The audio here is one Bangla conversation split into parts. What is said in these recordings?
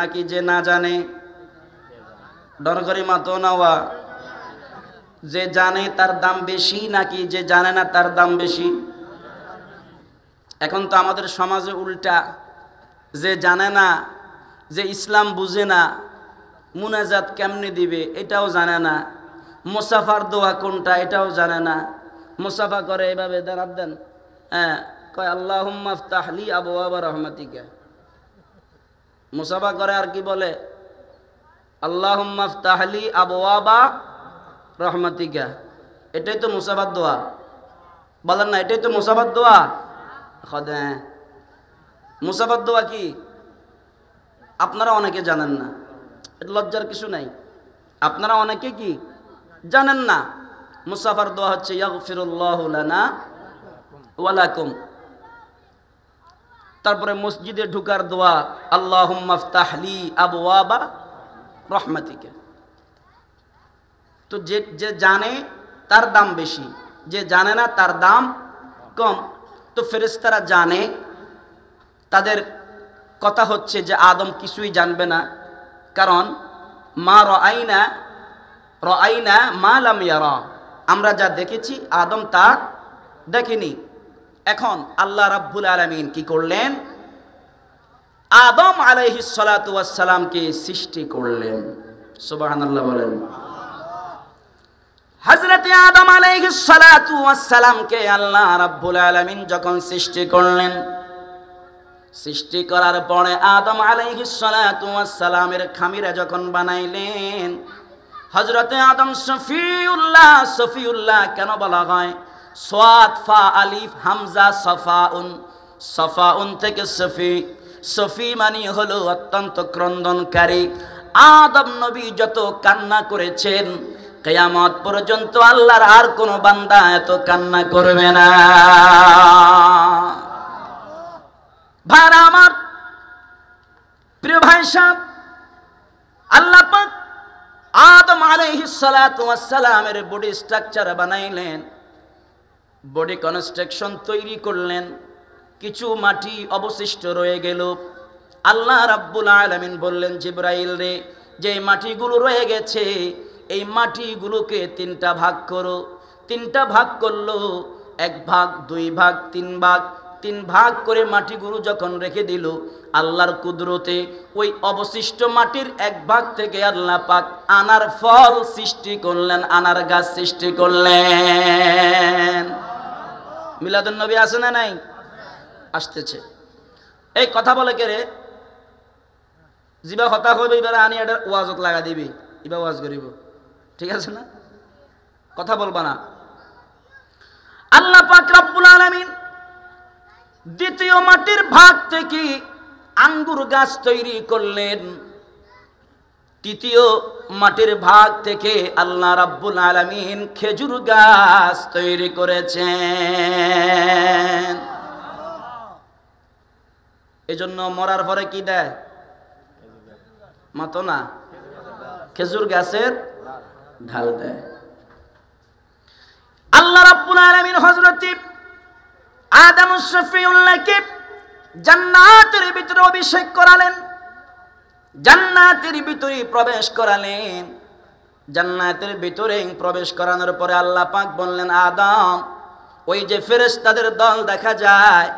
নাকি যে না জানে? ডরগরি মাতো নাওয়া, যে জানে তার দাম বেশি নাকি যে জানে না তার দাম বেশি? এখন তো আমাদের সমাজে উল্টা, যে জানে না, যে ইসলাম বুঝে না, মুনাজাত কেমনে দিবে এটাও জানে না, মুসাফার দোয়া কোনটা এটাও জানে না। মুসাফা করে এভাবে দাঁড়াত দেন, হ্যাঁ, কয় আল্লাহুম্মা আফতাহলি আবওয়াবা রাহমাতিকা। মুসাফা করে আর কি বলে? আল্লাহুম্মা আফতাহলি আবওয়াবা রাহমাতিকা। এটাই তো মুসাফার দোয়া, বলেন না? এটাই তো মুসাফার দোয়া। খোদা, মুসাফার দোয়া কি আপনারা অনেকে জানেন না, এটা লজ্জার কিছু নাই। আপনারা অনেকে কি জানেন না? মুসাফার দোয়া হচ্ছে ইয়াগফিরুল্লাহু লানা ওয়া লাকুম। তারপরে মসজিদে ঢুকার দোয়া আল্লাহুম্মা আফতাহলি আবওয়াবা রাহমাতিকা। তো যে জানে তার দাম বেশি, যে জানে না তার দাম কম। তো ফেরেশতারা জানে, তাদের কথা হচ্ছে যে আদম কিছুই জানবে না, কারণ মা রাআইনা মা লাম ইয়ারা, আমরা যা দেখেছি আদম তা দেখেনি। এখন আল্লাহ রাব্বুল আলামিন কি করলেন? আদম আলাইহিস সালাতু ওয়াস সালামকে সৃষ্টি করলেন। সুবহানাল্লাহ বলেন। হযরতে আদম আলাইহিস সালাতু ওয়াস সালামকে আল্লাহ রাব্বুল আলামিন যখন সৃষ্টি করলেন, সৃষ্টি করার পরে আদম আলাইহিস সালাতু ওয়াস সালামের খামিরা যখন বানাইলেন, হযরতে আদম সফিউল্লাহ কেন বলা হয়? সাদ ফা আলিফ হামজা সাফাউন, সাফাউন থেকে সফি মানে হলো অত্যন্ত ক্রন্দনকারী। আদম নবী যত কান্না করেছেন, কিয়ামত পর্যন্ত আল্লাহর আর কোন বান্দা এত কান্না করবে না। ভাইরা আমার, প্রিয় ভাই সাহেব, আল্লাহ পাক আদম আলাইহিস সালাতু ওয়াস সালামের বডি স্ট্রাকচার বানাইলেন, বডি কনস্ট্রাকশন তৈরি করলেন। কিছু মাটি অবশিষ্ট রয়ে গেল। আল্লাহ রাব্বুল আলামিন বললেন জিবরাইল রে, যে মাটিগুলো রয়ে গেছে এই মাটিগুলোকে তিনটা ভাগ করো। তিনটা ভাগ করলো, এক ভাগ, দুই ভাগ, তিন ভাগ। তিন ভাগ করে মাটিগুলো যখন রেখে দিল, আল্লাহর কুদরতে ওই অবশিষ্ট মাটির এক ভাগ থেকে আল্লাহ পাক আনার ফল সৃষ্টি করলেন, আনার গাছ সৃষ্টি করলেন। মিলাদুন নবী আছে না নাই? আসতেছে। এই কথা বলে কে রে? জিবা কথা কইবে, এবার আনি এটা ওয়াজত লাগা দিবি, এবার ওয়াজ করিব, ঠিক আছে না? কথা বলবা না। আল্লাহ পাক রব্বুল আলামিন দ্বিতীয় মাটির ভাগ থেকে আঙ্গুর গাছ তৈরি করলেন। তৃতীয় মাটির ভাগ থেকে আল্লাহ রাব্বুল আলামিন খেজুর গাছ তৈরি করেছেন। এজন্য মরার পরে কি দেয়? মাতো না, খেজুর গাছের ঢাল দেয়। আল্লাহ রাব্বুল আলামিন হযরত আদম শফিউল্লাহকে জান্নাতের ভিতরে অভিষেক করালেন, জান্নাতের ভিতরে প্রবেশ করালেন। জান্নাতের ভিতরে প্রবেশ করানোর পরে আল্লাহ পাক বললেন, আদম, ওই যে ফেরেশতাদের দল দেখা যায়,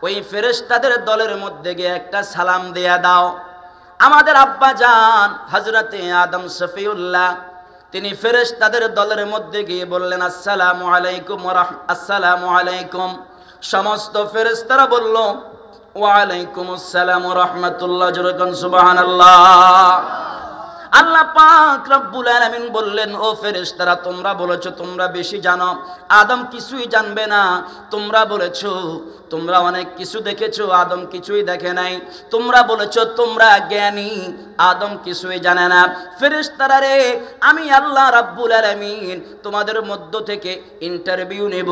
ওই ফেরেশতাদের দলের মধ্যে গিয়ে একটা সালাম দেয়া দাও। আমাদের আব্বা জান হযরতে আদম শফিউল্লাহ তিনি ফেরেশতাদের দলের মধ্যে গিয়ে বললেন, আসসালামু আলাইকুম আসসালামু আলাইকুম। সমস্ত ফেরেশতারা বলল, ওয়া আলাইকুমুস সালাম ওয়া রাহমাতুল্লাহ। জোরে কোন সুবহানাল্লাহ। আল্লাহ পাক রব্বুল আলামিন বললেন, ও ফেরেশতারা, তোমরা বলেছো তোমরা বেশি জানো, আদম কিছুই জানবে না। তোমরা বলেছো তোমরা অনেক কিছু দেখেছো, আদম কিছুই দেখে নাই। তোমরা বলেছো তোমরা জ্ঞানী, আদম কিছুই জানে না। ফেরেশতারা রে, আমি আল্লাহ রাব্বুল আলামিন তোমাদের মধ্য থেকে ইন্টারভিউ নেব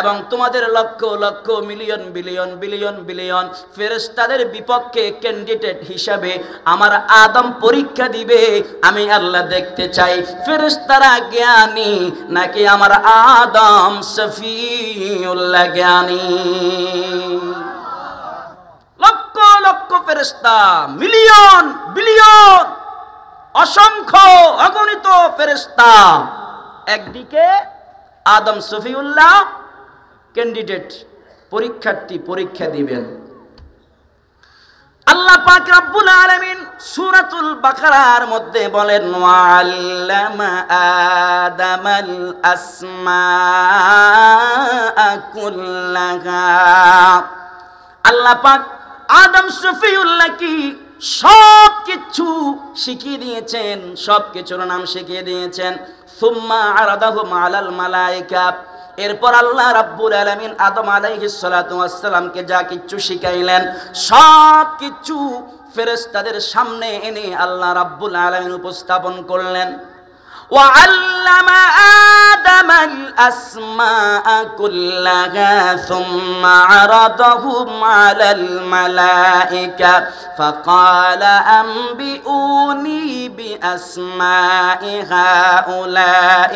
এবং তোমাদের lakh lakh million billion billion billion ফেরেশতাদের বিপক্ষে ক্যান্ডিডেট হিসাবে আমার আদম পরীক্ষা দিবে। আমি আল্লাহ দেখতে চাই ফেরেশতারা জ্ঞানী নাকি আমার আদম শফিউল্লাহ জ্ঞানী। লক্ষ লক্ষ ফেরেশতা, মিলিয়ন বিলিয়ন অসংখ্য অগণিত ফেরেশতা, একদিকে আদম সফিউল্লাহ ক্যান্ডিডেট পরীক্ষার্থী পরীক্ষা দিবেন। আল্লাহ পাক রব্বুল আলামিন সূরাতুল বাকারার মধ্যে বলেন ওয়াল্লামা আদামাল আসমাআ কুল্লাহা। আল্লাহ পাক আদম সফিউল্লাহ কি সব কিছু শিখিয়ে দিয়েছেন, সব কিছুর নাম শিখিয়ে দিয়েছেন। সুম্মা আরাদাহুম আলাল মালায়েকা, এরপর আল্লাহ রাব্বুল আলামিন আদম আলাইহিস সালাতু ওয়াস সালামকে যা কিছু শিখাইলেন সব কিছু ফেরেশতাদের সামনে এনে আল্লাহ রাব্বুল আলামিন উপস্থাপন করলেন। وعلم آدم الأسماء كلها ثم عرضهم على الملائكة فقال أنبئوني بأسماء هؤلاء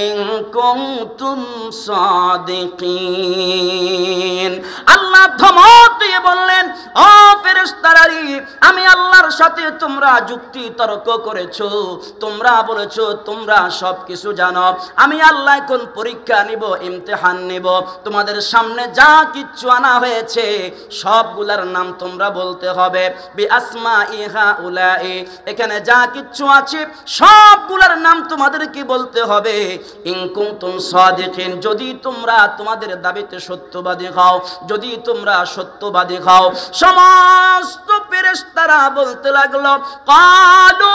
إن كنتم صادقين। আল্লাহ ধমক দিয়ে বললেন, ও ফেরেশতারা, আমি আল্লাহর সাথে তোমরা যুক্তি তর্ক করেছো, তোমরা বলেছো তোমরা সব কিছু জানো। আমি আল্লাহ কোন পরীক্ষা নিব, ইমতিহান নিব, তোমাদের সামনে যা কিছু আনা হয়েছে সবগুলার নাম তোমরা বলতে হবে। বি আসমাই হাউলাই, এখানে যা কিছু আছে সবগুলার নাম তোমাদেরকে বলতে হবে। ইন কুনতুম সাদিকিন, যদি তোমরা তোমাদের দাবিতে সত্যবাদী হও, যদি তোমরা সত্যবাদী হও। সমস্ত ফেরেশতারা বলতে লাগলো ক্বালু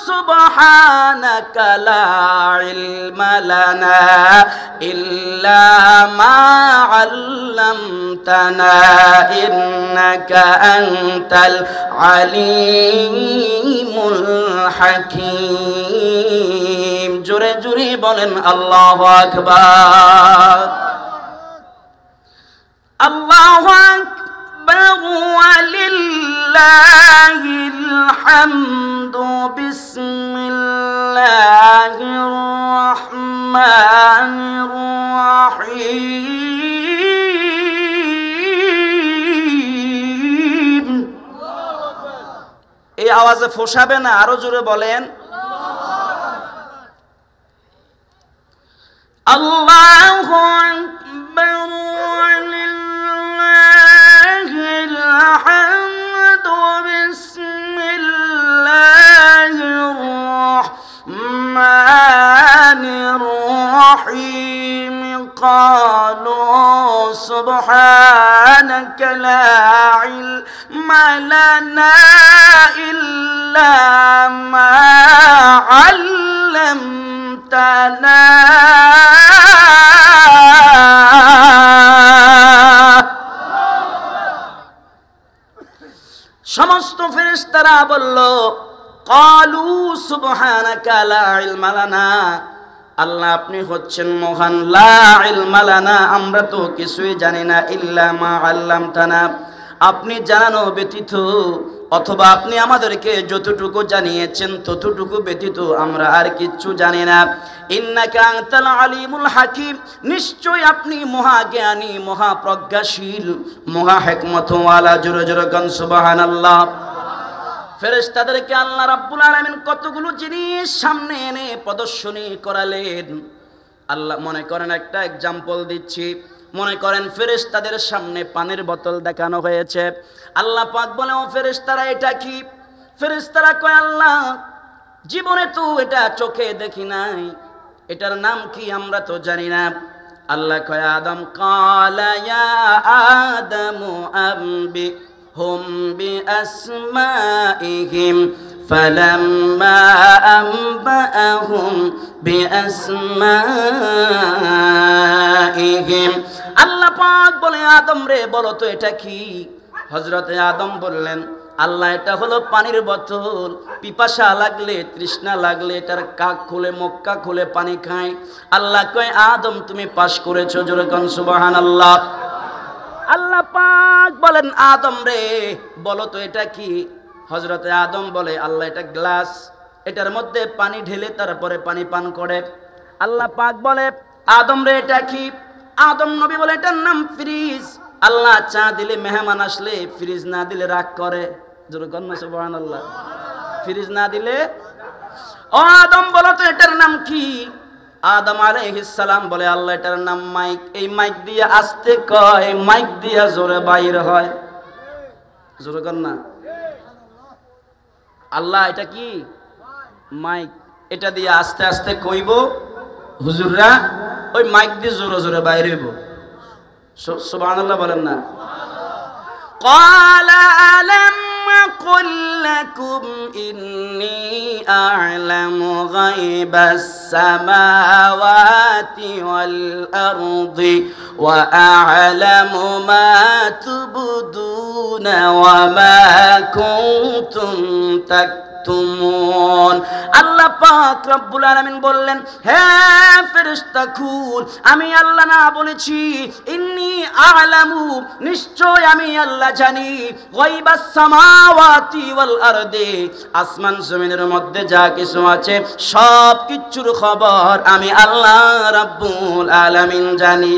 সুবহানাকা লা ইলমা লানা ইল্লা মা আল্লামতানা ইন্নাকা আনতাল আলিমুল হাকীম। জোরে জোরে বলেন আল্লাহু আকবার। আল্লাহু আকবার ওয়ালিল্লাহিল হামদু। বিসমিল্লাহির রহমানির রহিম। এই আওয়াজে ফোসাবে না, আরো জোরে বলেন আল্লাহু আকবার ওয়ালিল্লাহিল হামদু। বিসমিল্লাহির রহমানির রহিম। ক্বালু সুবহানাকা লা ইলমা লানা ইল্লা মা আল্লামতানা সমস্ত ফেরেশতারা বলল ক্বালু সুবহানাকা লা ইলমা লানা, আল্লাহ আপনি হচ্ছেন মহান, লা ইলমা লানা আমরা তো কিছুই জানি না, ইল্লা মা আল্লামতানা আপনি জানানো ব্যতীত, অথবা আপনি আমাদেরকে যতটুকু জানিয়েছেন ততটুকু ব্যতীত আমরা আর কিচ্ছু জানি না। ইন্নাকা আনতাল আলিমুল হাকিম, নিশ্চয় আপনি মহাজ্ঞানী, মহাপ্রজ্ঞাশীল, মহা হিকমতওয়ালা। জোরে জোরে গান সুবহানাল্লাহ। ফেরেশতাদেরকে আল্লাহ রাব্বুল আলামিন কতগুলো জিনিস সামনে এনে প্রদর্শনী করালেন। আল্লাহ মনে করেন একটা এক্সাম্পল দিচ্ছি, মনে করেন ফেরেশতাদের সামনে পানির বোতল দেখানো হয়েছে। আল্লাহ পাক বলে, ও ফেরেশতারা এটা কি? ফেরেশতারা কয় আল্লাহ জীবনে তো এটা চোখে দেখি নাই, এটার নাম কি আমরা তো জানি না। আল্লাহ কয় আদম ক্বালা ইয়া আদামু আম্বি হুম বিআসমাইহিম ফালাম্মা আনবাআহুম বিআসমাইহিম। আল্লাহ পাক বলে আদম রে বলো তো এটা কি? হযরতে আদম বললেন আল্লাহ এটা হলো পানির বোতল, পিপাসা লাগলে তৃষ্ণা লাগলে এটার কাক খুলে মক্কা খুলে পানি খায়। আল্লাহ কয় আদম তুমি পাস করেছো, জোরে কোন সুবহানাল্লাহ। আল্লাহ পাক বলেন আদম রে বলো তো এটা কি? হযরতে আদম বলে আল্লাহ এটা গ্লাস, এটার মধ্যে পানি ঢেলে তারপরে পানি পান করে। আল্লাহ পাক বলে আদম রে এটা কি? আদম নবী বলে এটার নাম ফ্রিজ। আল্লাহ চা দিলে মেহমান আসলে ফ্রিজ না দিলে রাগ করে, জোরে কর না সুবহানাল্লাহ। ফ্রিজ না দিলে, ও আদম বলো তো এটার নাম কি? আদম আলাইহিস সালাম বলে আল্লাহ এটার নাম মাইক। এই মাইক দিয়ে আস্তে কয়, মাইক দিয়া জোরে বাইর হয়, জোরে কর না। আল্লাহ এটা কি? মাইক। এটা দিয়ে আস্তে আস্তে কইব, হুজুররা ওই মাইক দিয়ে জোরে জোরে বাইর হইব। সুবহানাল্লাহ বলেন না। قال ألم قل لكم إني أعلم غيب السماوات والأرض وأعلم ما تبدون وما كنتم تكتمون। আল্লাহ পাক রব্বুল আলামিন বললেন, হে ফেরেশতাকুল, আমি আল্লাহ না বলেছি ইন্নী আ'লামু, নিশ্চয় আমি আল্লাহ জানি, গায়বাস সামাওয়াতি ওয়াল আরদি, আসমান জমিনের মধ্যে যা কিছু আছে সব কিছুর খবর আমি আল্লাহ রাব্বুল আলামিন জানি।